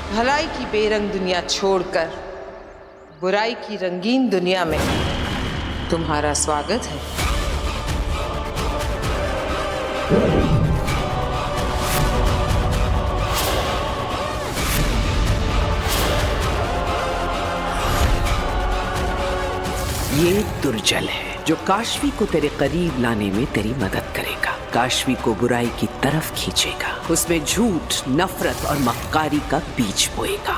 भलाई की बेरंग दुनिया छोड़कर बुराई की रंगीन दुनिया में तुम्हारा स्वागत है। ये दुर्जल है जो काशवी को तेरे करीब लाने में तेरी मदद करेगा, काशवी को बुराई की तरफ खींचेगा, उसमें झूठ, नफरत और मक्कारी का बीज बोएगा।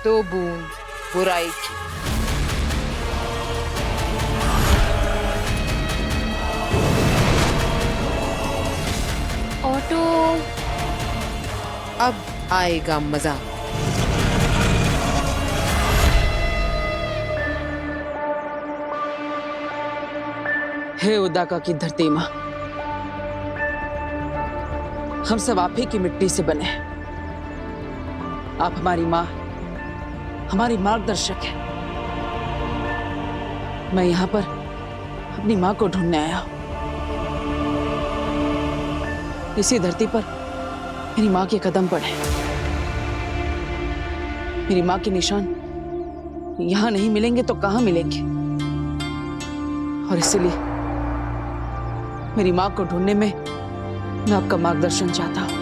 दो बूंद बुराई की। ऑटो, अब आएगा मजा। हे उदाका की धरती माँ, हम सब आप ही की मिट्टी से बने हैं। आप हमारी माँ, हमारी मार्गदर्शक है। मैं यहाँ पर अपनी माँ को ढूंढने आया हूँ। इसी धरती पर मेरी माँ के कदम पड़े। मेरी माँ के निशान यहाँ नहीं मिलेंगे तो कहाँ मिलेंगे? और इसीलिए मेरी माँ को ढूंढने में मैं आपका मार्गदर्शन चाहता हूँ।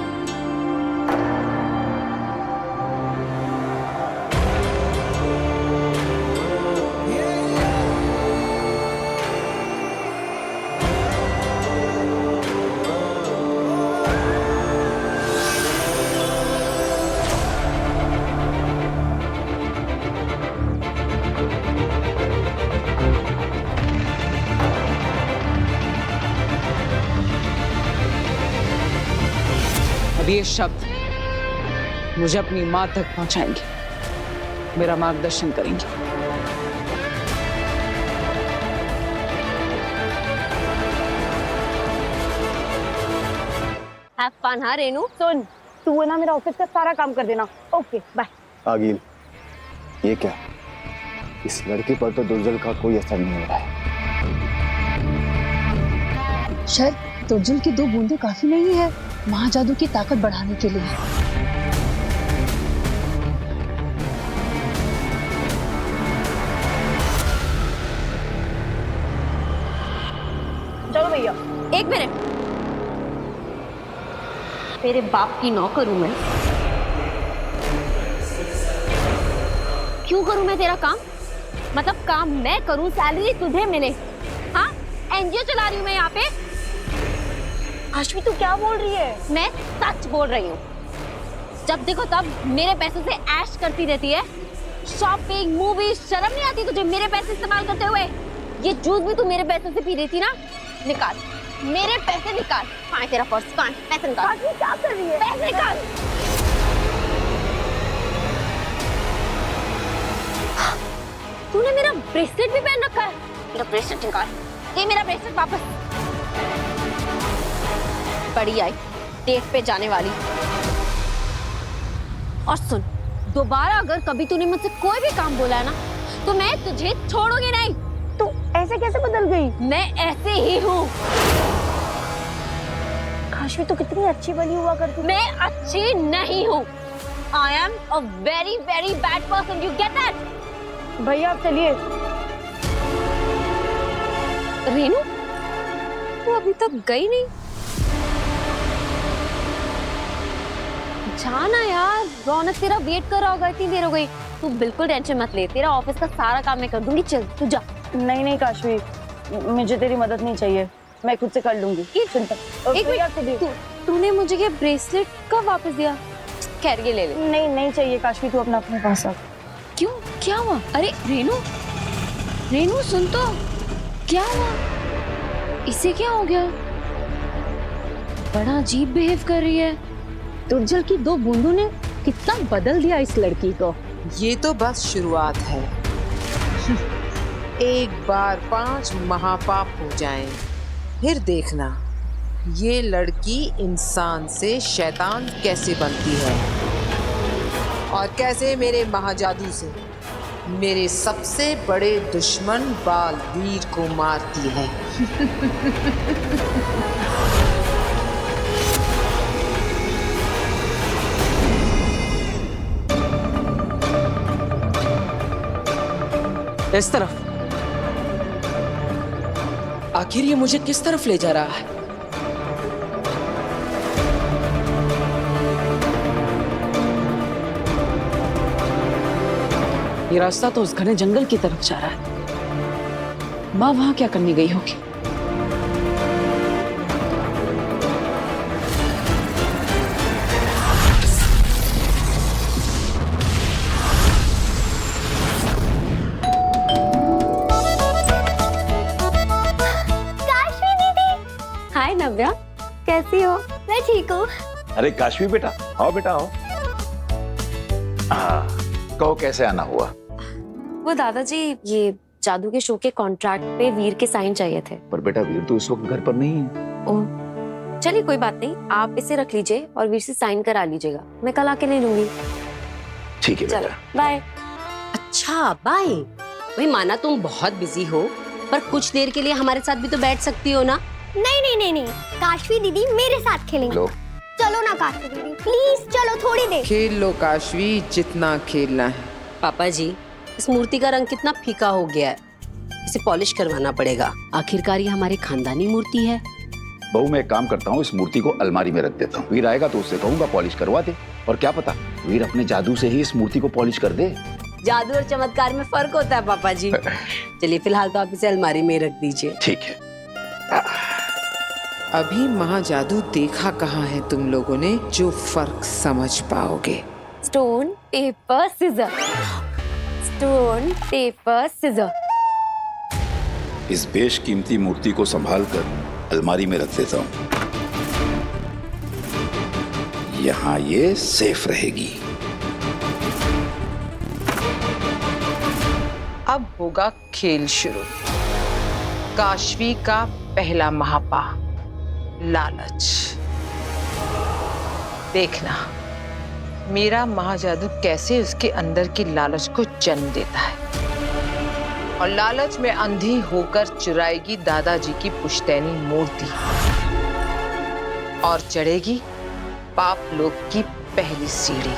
ये शब्द मुझे अपनी मां तक पहुंचाएंगे, मेरा मार्गदर्शन करेंगे। Have fun. हाँ रेनू, सुन, तू है ना मेरा ऑफिस का सारा काम कर देना। Okay bye. आगिल, ये क्या? इस लड़के पर तो दुर्जल का कोई असर नहीं हो रहा है। शायद दुर्जल की 2 बूंदें काफी नहीं है महाजादू की ताकत बढ़ाने के लिए। चलो भैया, 1 मिनट। तेरे बाप की नौकर हूं मैं। क्यों करूं मैं तेरा काम? मतलब काम मैं करूं, सैलरी तुझे मिले। हाँ, एनजीओ चला रही हूं मैं यहाँ पे। काशवी तू क्या बोल रही है? मैं सच बोल रही हूँ। जब देखो तब मेरे पैसों से ऐश करती रहती है। शॉपिंग, मूवी, शर्म नहीं आती तुझे मेरे पैसे इस्तेमाल करते हुए? ये जूस भी तू मेरे पैसों से पी रही थी ना? निकाल मेरे पैसे, निकाल। कहाँ है तेरा पर्स? कहाँ है? पैसे निकाल। काशवी क्या कर रही है? पैसे निकाल। तूने मेरा ब्रेसलेट भी पहन रखा है। मेरा ब्रेसलेट निकाल। ये मेरा ब्रेसलेट वापस। बड़ी आई डेट पे जाने वाली। और सुन, दोबारा अगर कभी तूने मुझसे कोई भी काम बोला है ना, तो मैं तुझे छोड़ूंगी नहीं। तू ऐसे कैसे बदल गई? मैं ऐसे ही हूँ। काशवी तो कितनी अच्छी बनी हुआ करती। मैं अच्छी नहीं हूँ। I am a very very bad person. You get that? भैया आप चलिए। रेनू, तू अभी तक गई नहीं? जाना यार, रौनक तेरा वेट कर रहा होगा, इतनी देर हो गई। तू बिल्कुल टेंशन मत ले, तेरा ऑफिस का सारा काम मैं कर दूंगी। चल तू जा। नहीं नहीं काशवी, मुझे तेरी मदद नहीं चाहिए, मैं खुद से कर लूंगी। एक मिनट, तूने मुझे ये ब्रेसलेट कब वापस दिया? खैर ये ले ले। नहीं नहीं चाहिए काशवी, तू अपने पास रख। क्यों, क्या हुआ? अरे रेनू, रेनू सुन तो, क्या हुआ? इसे क्या हो गया? बड़ा अजीब बिहेव कर रही है। दुर्जल की 2 बूंदों ने कितना बदल दिया इस लड़की को। ये तो बस शुरुआत है। एक बार 5 महापाप हो जाएं, फिर देखना ये लड़की इंसान से शैतान कैसे बनती है और कैसे मेरे महाजादू से मेरे सबसे बड़े दुश्मन बालवीर को मारती है। इस तरफ। आखिर ये मुझे किस तरफ ले जा रहा है? ये रास्ता तो उस घने जंगल की तरफ जा रहा है। माँ वहां क्या करने गई होगी? हाय नव्या, कैसी हो? मैं ठीक हूँ। अरे काशवी बेटा, आओ बेटा आओ। हाँ, कहो कैसे आना हुआ? वो दादाजी, ये जादू के शो के कॉन्ट्रैक्ट पे वीर के साइन चाहिए थे। पर बेटा वीर तो इस वक्त घर पर नहीं है। ओह, चलिए कोई बात नहीं, आप इसे रख लीजिए और वीर से साइन करा लीजिएगा। मैं कल आके ले लूंगी। ठीक है चलो बेटा। बाय। अच्छा बाय। वही माना तुम बहुत बिजी हो, पर कुछ देर के लिए हमारे साथ भी तो बैठ सकती हो ना? नहीं, काशवी दीदी मेरे साथ खेलेंगे। लो। चलो ना काशवी दीदी, प्लीज चलो थोड़ी देर। खेल लो काशवी, जितना खेलना है। पापा जी, इस मूर्ति का रंग कितना फीका हो गया है, इसे पॉलिश करवाना पड़ेगा। आखिरकार ये हमारी खानदानी मूर्ति है। बहू मैं एक काम करता हूँ, इस मूर्ति को अलमारी में रख देता हूँ। वीर आएगा तो उससे कहूंगा पॉलिश करवा दे, और क्या पता वीर अपने जादू से ही इस मूर्ति को पॉलिश कर दे। जादू और चमत्कार में फर्क होता है पापा जी। चलिए फिलहाल तो आप इसे अलमारी में रख दीजिए। ठीक है। अभी महाजादू देखा कहाँ है तुम लोगों ने जो फर्क समझ पाओगे। Stone paper scissor, stone paper scissor. इस बेशकीमती मूर्ति को संभाल कर अलमारी में रख देता हूँ। यहाँ ये सेफ रहेगी। अब होगा खेल शुरू। काशवी का पहला महापा, लालच। देखना मेरा महाजादू कैसे उसके अंदर की लालच को जन्म देता है, और लालच में अंधी होकर चुराएगी दादाजी की पुश्तैनी मूर्ति और चढ़ेगी पाप लोक की पहली सीढ़ी।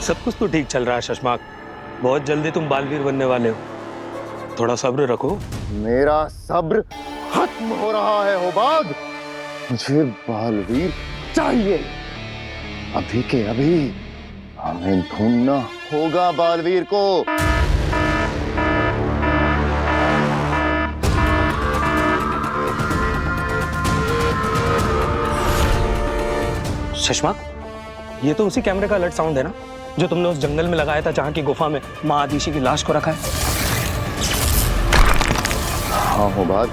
सब कुछ तो ठीक चल रहा है शशमाक, बहुत जल्दी तुम बालवीर बनने वाले हो, थोड़ा सब्र रखो। मेरा सब्र खत्म हो रहा है होबाग। मुझे बालवीर चाहिए, अभी के अभी। हमें ढूंढना होगा बालवीर को। शशमाक, ये तो उसी कैमरे का अलर्ट साउंड है ना, जो तुमने उस जंगल में लगाया था जहाँ की गुफा में माँ आदिशी की लाश को रखा है। हाँ होबाग,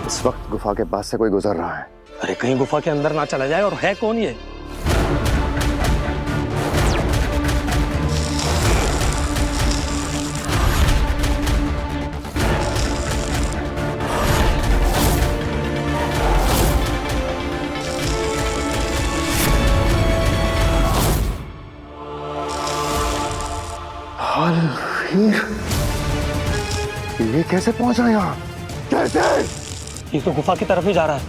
इस वक्त गुफा के पास से कोई गुजर रहा है। अरे कहीं गुफा के अंदर ना चला जाए। और है कौन ये? बालवीर, ये कैसे पहुंचा यहाँ? कैसे? ये तो गुफा की तरफ ही जा रहा है।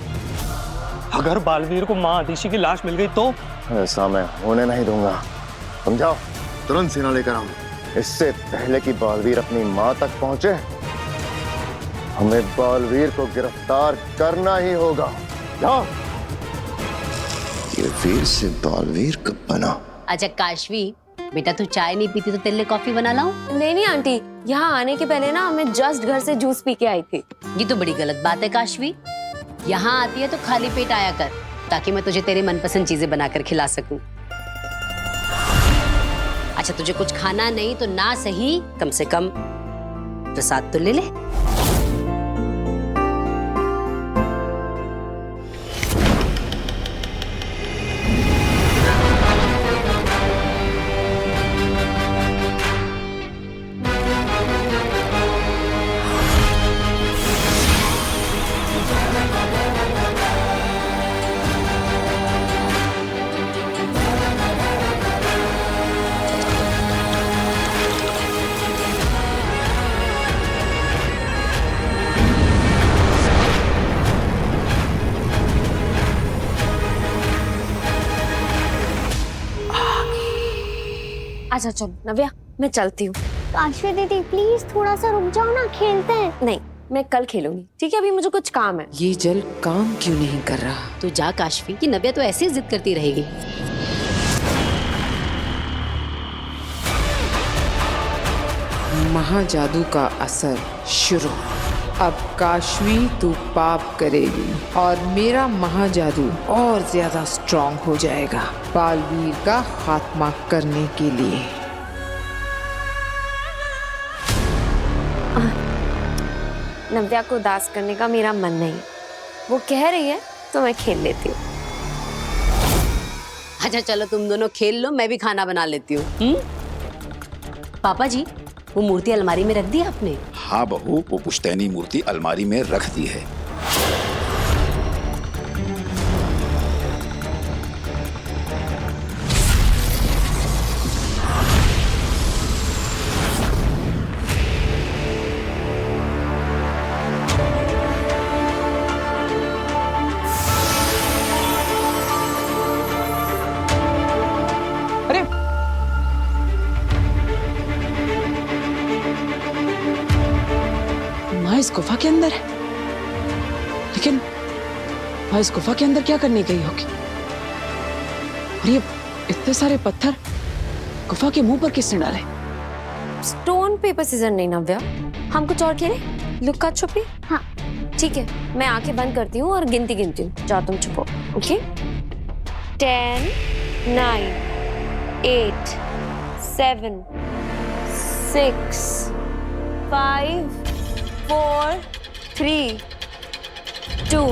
अगर बालवीर को माँ आदिशी की लाश मिल गई तो? ऐसा मैं होने नहीं दूंगा। समझाओ, तुरंत सेना लेकर आओ। इससे पहले कि बालवीर अपनी माँ तक पहुंचे, हमें बालवीर को गिरफ्तार करना ही होगा। जाओ। ये वीर से बालवीर कब बना? अच्छा काशवी बेटा, तू चाय नहीं पीती तो तेरे लिए कॉफी बना लाऊं? नहीं आंटी, यहाँ आने के पहले ना मैं जस्ट घर से जूस पी के आई थी। ये तो बड़ी गलत बात है काशवी। यहाँ आती है तो खाली पेट आया कर, ताकि मैं तुझे तेरे मनपसंद चीजें बनाकर खिला सकूं। अच्छा तुझे कुछ खाना नहीं तो ना सही, कम से कम प्रसाद तो ले ले। अच्छा चलो नव्या, मैं चलती हूँ। काशवी दीदी प्लीज थोड़ा सा रुक जाओ ना, खेलते हैं। नहीं, मैं कल खेलूंगी, ठीक है? अभी मुझे कुछ काम है। ये जल काम क्यों नहीं कर रहा? तो जा काशवी, कि नव्या तो ऐसे ही जिद करती रहेगी। महाजादू का असर शुरू। अब काशवी तू पाप करेगी और मेरा महाजादू और ज्यादा स्ट्रांग हो जाएगा बालवीर का खात्मा करने के लिए। नव्या को उदास करने का मेरा मन नहीं है, वो कह रही है तो मैं खेल लेती हूँ। अच्छा चलो तुम दोनों खेल लो, मैं भी खाना बना लेती हूँ। पापा जी, वो मूर्ति अलमारी में रख दी आपने? हाँ बहू, वो पुश्तैनी मूर्ति अलमारी में रख दी है। अरे माँ इस गुफा के अंदर है, लेकिन माँ इस गुफा के अंदर क्या करने गई होगी? और ये इतने सारे पत्थर गुफा के मुंह पर किसने डाले? स्टोन पेपर सीजर नहीं नव्या, हम कुछ और खेलें? लुक्का छुपी? हाँ ठीक है, मैं आंखें बंद करती हूँ और गिनती गिनती हूँ, जाओ तुम छुपो। ओके 10 9 8 7 6 5 4 3 2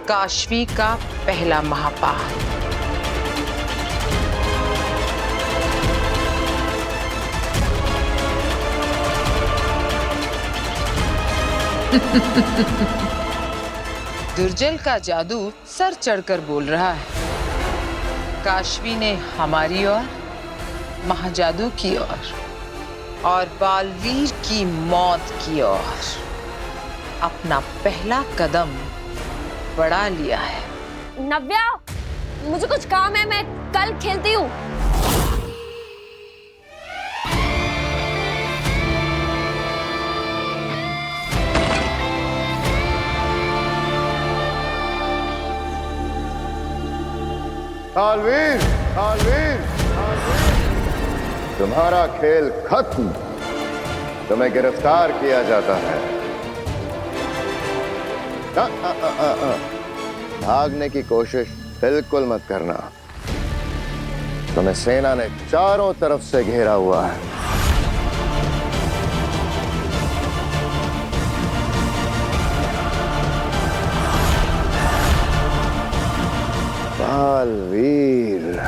काशवी का पहला महापाप। दुर्जल का जादू सर चढ़कर बोल रहा है। काशवी ने हमारी ओर, महाजादू की ओर और बालवीर की मौत की ओर अपना पहला कदम बढ़ा लिया है। नव्या, मुझे कुछ काम है, मैं कल खेलती हूँ। बालवीर, बालवीर, बालवीर, तुम्हारा खेल खत्म। तुम्हें गिरफ्तार किया जाता है। भागने की कोशिश बिल्कुल मत करना। तुम्हें सेना ने चारों तरफ से घेरा हुआ है। बालवीर,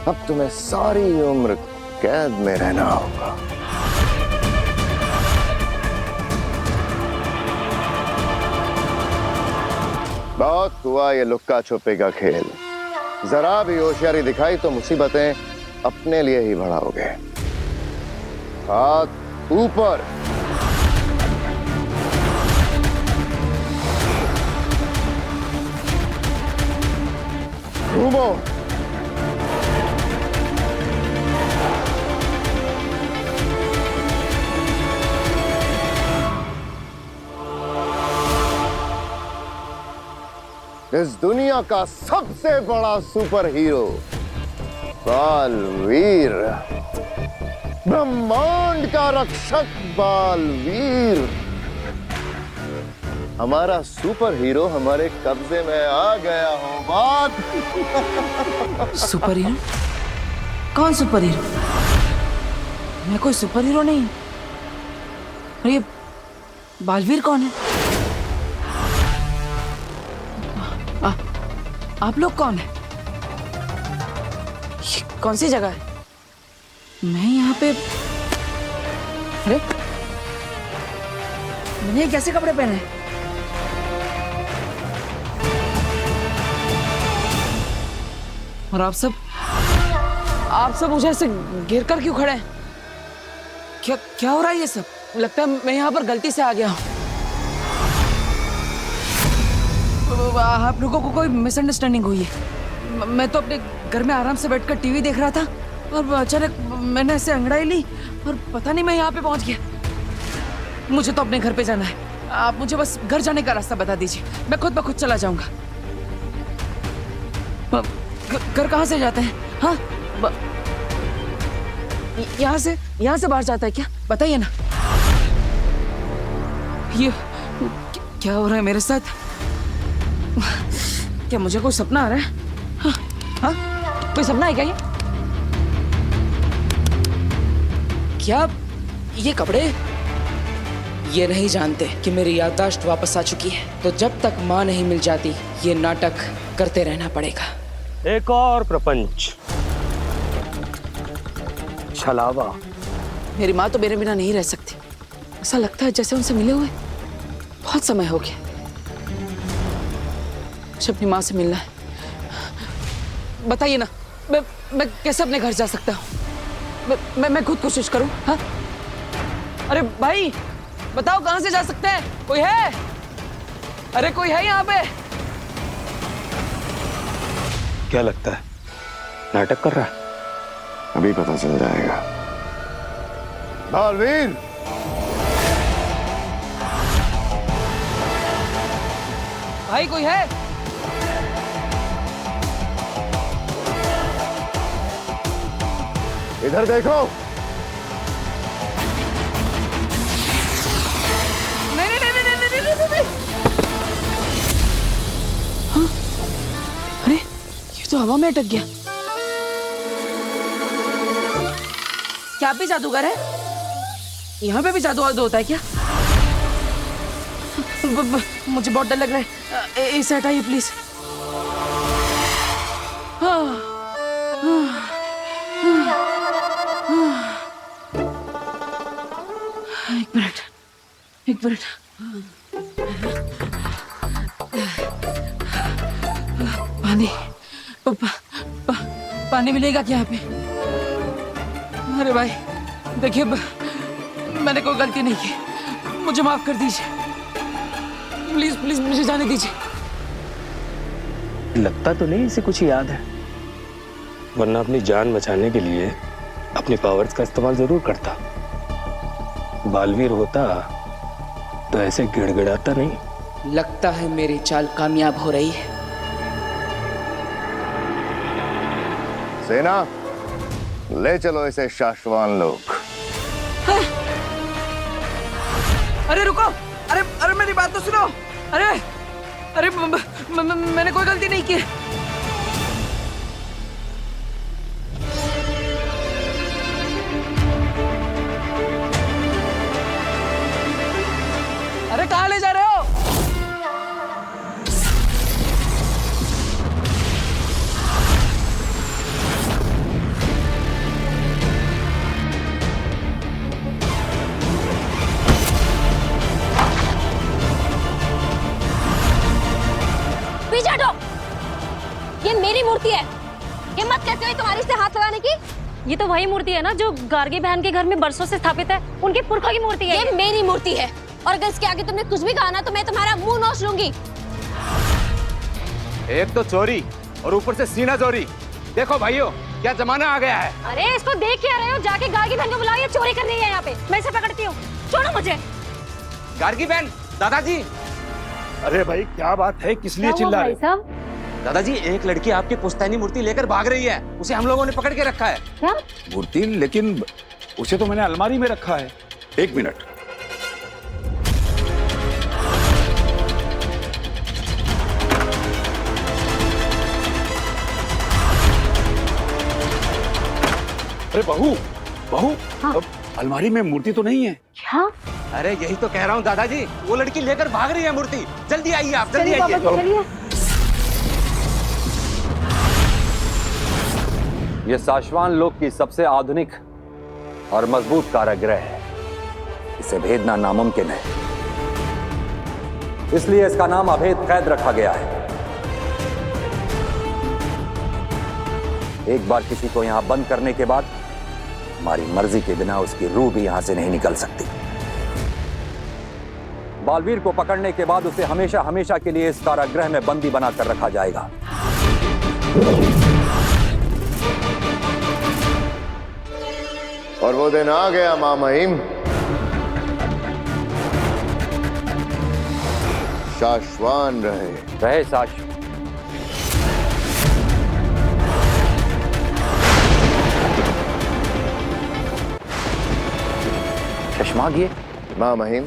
अब तुम्हें सारी उम्र कैद में रहना होगा। बहुत हुआ ये लुक्का छुपी का खेल। जरा भी होशियारी दिखाई तो मुसीबतें अपने लिए ही बढ़ाओगे। हाथ ऊपर। घूमो। इस दुनिया का सबसे बड़ा सुपर हीरो बालवीर, ब्रह्मांड का रक्षक बालवीर, हमारा सुपर हीरो हमारे कब्जे में आ गया हो। बात सुपर हीरो? कौन सुपर हीरो? मैं कोई सुपर हीरो नहीं। और ये बालवीर कौन है? आप लोग कौन है? ये कौन सी जगह है? मैं यहाँ पे, अरे मैंने ये कैसे कपड़े पहने? और आप सब आप सब मुझे ऐसे घेर कर क्यों खड़े हैं? क्या क्या हो रहा है ये सब? लगता है मैं यहाँ पर गलती से आ गया हूँ। आप लोगों को कोई मिसअंडरस्टैंडिंग हुई है। मैं तो अपने घर में आराम से बैठकर टीवी देख रहा था और अचानक मैंने ऐसे अंगड़ाई ली और पता नहीं मैं यहाँ पे पहुंच गया। मुझे तो अपने घर पे जाना है। आप मुझे बस घर जाने का रास्ता बता दीजिए, मैं खुद ब खुद चला जाऊंगा। घर कहाँ से जाते हैं? हाँ, यहाँ से बाहर जाता है क्या? बताइए ना। ये क्या हो रहा है मेरे साथ? क्या मुझे कोई सपना आ रहा है? हाँ, हाँ? कोई सपना है क्या ये? क्या ये कपड़े? ये नहीं जानते कि मेरी याददाश्त वापस आ चुकी है, तो जब तक माँ नहीं मिल जाती ये नाटक करते रहना पड़ेगा। एक और प्रपंच, छलावा। मेरी माँ तो मेरे बिना नहीं रह सकती। ऐसा लगता है जैसे उनसे मिले हुए बहुत समय हो गया। मुझे अपनी माँ से मिलना है। बताइए ना, मैं कैसे अपने घर जा सकता हूँ? मैं खुद कोशिश करूँ? हाँ? अरे भाई बताओ कहाँ से जा सकते हैं? कोई है? अरे कोई है यहाँ पे? क्या लगता है नाटक कर रहा है? अभी पता चल जाएगा। बालवीर, भाई कोई है? इधर देखो। नहीं। हाँ? अरे ये तो हवा में अटक गया। क्या आप भी जादूगर है? यहाँ पे भी जादू होता है क्या? मुझे बहुत डर लग रहा है। इसे हटाइए प्लीज। एक मिनट। पानी मिलेगा क्या यहाँ पे? अरे भाई देखिए, मैंने कोई गलती नहीं की, मुझे माफ कर दीजिए। प्लीज प्लीज मुझे जाने दीजिए। लगता तो नहीं इसे कुछ याद है, वरना अपनी जान बचाने के लिए अपनी पावर्स का इस्तेमाल जरूर करता। बालवीर होता तो ऐसे गिड़गिड़ाता नहीं। लगता है मेरी चाल कामयाब हो रही है। सेना, ले चलो इसे शाश्वान लोग। हाँ? अरे रुको, अरे मेरी बात तो सुनो। अरे मैंने कोई गलती नहीं की। अरे कहाँ ले जा रहे हो? पीछे हटो। ये मेरी मूर्ति है। हिम्मत कैसे हुई तुम्हारी से हाथ लगाने की? ये तो वही मूर्ति है ना जो गार्गी बहन के घर में बरसों से स्थापित है। उनके पुरखा की मूर्ति है। ये मेरी मूर्ति है और अगर इसके आगे तुमने कुछ भी कहा ना तो मैं तुम्हारा मुंह नोच लूंगी। एक तो चोरी और ऊपर से सीना चोरी। देखो भाइयों, क्या जमाना आ गया है। अरे इसको देख के आ रहे हो? जाके गार्गी बहन को बुलाओ, ये चोरी कर रही है यहाँ पे। मैं इसे पकड़ती हूँ, छोड़ो मुझे। गार्गी बहन, दादाजी। अरे भाई क्या बात है, किस लिए चिल्ला रहे हो? दादाजी, एक लड़की आपकी पुश्तैनी मूर्ति लेकर भाग रही है। उसे हम लोगों ने पकड़ के रखा है। क्या मूर्ति? लेकिन उसे तो मैंने अलमारी में रखा है। एक मिनट। अरे बहू, हाँ। अलमारी में मूर्ति तो नहीं है। क्या? अरे यही तो कह रहा हूँ दादाजी, वो लड़की लेकर भाग रही है मूर्ति। जल्दी आइए आप, जल्दी आइए। चलिए। ये साशवान लोक की सबसे आधुनिक और मजबूत कारागृह है। इसे भेदना नामुमकिन है, इसलिए इसका नाम अभेद कैद रखा गया है। एक बार किसी को यहाँ बंद करने के बाद हमारी मर्जी के बिना उसकी रूह भी यहाँ से नहीं निकल सकती। बालवीर को पकड़ने के बाद उसे हमेशा हमेशा के लिए इस कारागृह में बंदी बनाकर रखा जाएगा। और वो दिन आ गया मां महिम, शाश्वान रहे साश। शशमाग ये मां महिम,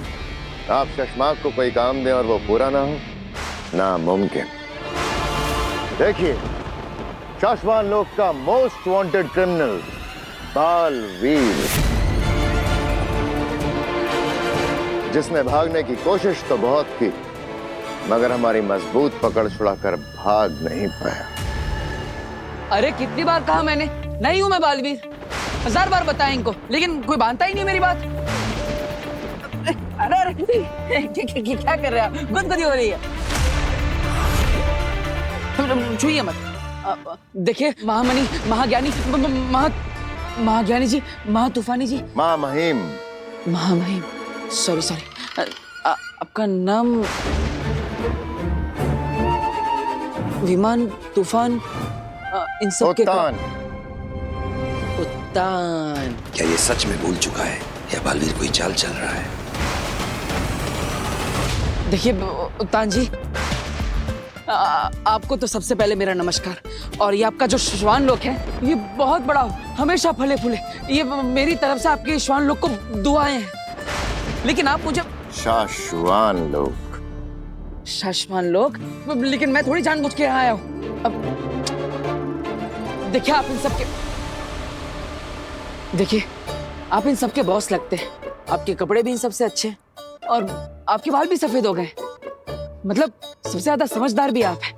आप शशमाग को कोई काम दें और वो पूरा ना हो, नामुमकिन। देखिए, शाश्वान लोक का मोस्ट वांटेड क्रिमिनल बालवीर, जिसने भागने की कोशिश तो बहुत की मगर हमारी मजबूत पकड़ छुड़ाकर भाग नहीं पाया। अरे कितनी बार कहा मैंने, नहीं हूं मैं बालवीर, 1000 बार बताया इनको, लेकिन कोई मानता ही नहीं मेरी बात। अरे क्या कर रहे हैं, गुदगुदी हो रही है। छुइए मत। देखिए महामणि, महाज्ञानी, महाज्ञानी जी, महातूफानी जी, मां महिम, महामहिम, सॉरी आपका नाम? विमान, तूफान, इन सब के उत्तान। उत्तान। क्या ये सच में भूल चुका है या बालवीर कोई चाल चल रहा है? देखिए उत्तान जी, आपको तो सबसे पहले मेरा नमस्कार। और ये आपका जो श्वान लोक है, ये बहुत बड़ा हो, हमेशा फले फूले। ये मेरी तरफ से आपके श्वान लोक को दुआएं हैं। लेकिन आप मुझे शाश्वान लोक, शाश्वान लोक, लेकिन मैं थोड़ी जानबूझ के आया हूं। अब देखिए आप इन सबके, देखिए आप इन सबके बॉस लगते हैं। आपके कपड़े भी इन सबसे अच्छे हैं और आपके बाल भी सफेद हो गए। मतलब सबसे ज्यादा समझदार भी आप हैं।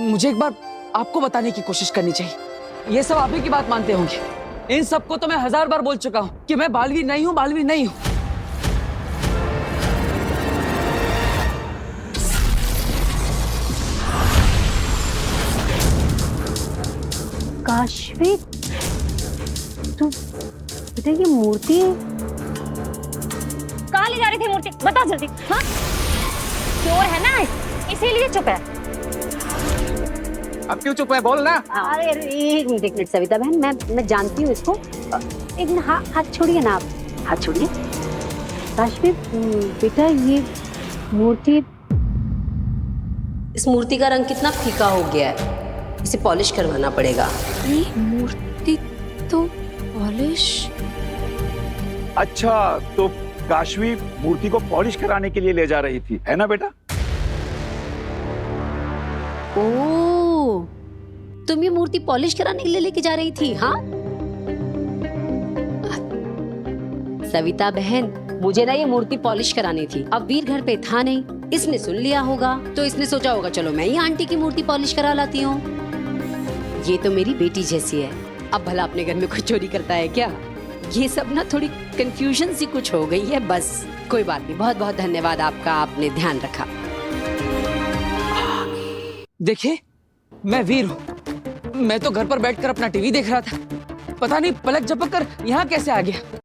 मुझे एक बार आपको बताने की कोशिश करनी चाहिए। ये सब आप ही की बात मानते होंगे। इन सबको तो मैं 1000 बार बोल चुका हूं कि मैं बालवीर नहीं हूं, बालवीर नहीं हूं। काशवी, तू बेटा ये मूर्ति कहाँ ले जा रही थी मूर्ति, बता जल्दी। हाँ, चोर है ना, इसीलिए चुप है। अब क्यों चुप है, बोल ना। अरे एक मिनट सविता बहन, मैं जानती हूँ इसको। एक मिनट, हाथ छोड़िए ना आप, हाथ छोड़िए। काशवी बेटा, ये मूर्ति, इस मूर्ति का रंग कितना फीका हो गया है, इसे पॉलिश करवाना पड़ेगा। ये मूर्ति तो पॉलिश? अच्छा, तो काशवी मूर्ति को पॉलिश कराने के लिए ले जा रही थी, है ना बेटा? ओह, तुम ये मूर्ति पॉलिश कराने के लिए लेके जा रही थी? हाँ सविता बहन, मुझे ना ये मूर्ति पॉलिश करानी थी। अब वीर घर पे था नहीं, इसने सुन लिया होगा, तो इसने सोचा होगा चलो मैं ही आंटी की मूर्ति पॉलिश करा लाती हूँ। ये तो मेरी बेटी जैसी है, अब भला अपने घर में कोई चोरी करता है क्या? ये सब ना थोड़ी कंफ्यूजन सी कुछ हो गई है, बस कोई बात नहीं। बहुत बहुत धन्यवाद आपका, आपने ध्यान रखा। देखिए मैं वीर हूँ, मैं तो घर पर बैठकर अपना टीवी देख रहा था, पता नहीं पलक झपक कर यहाँ कैसे आ गया।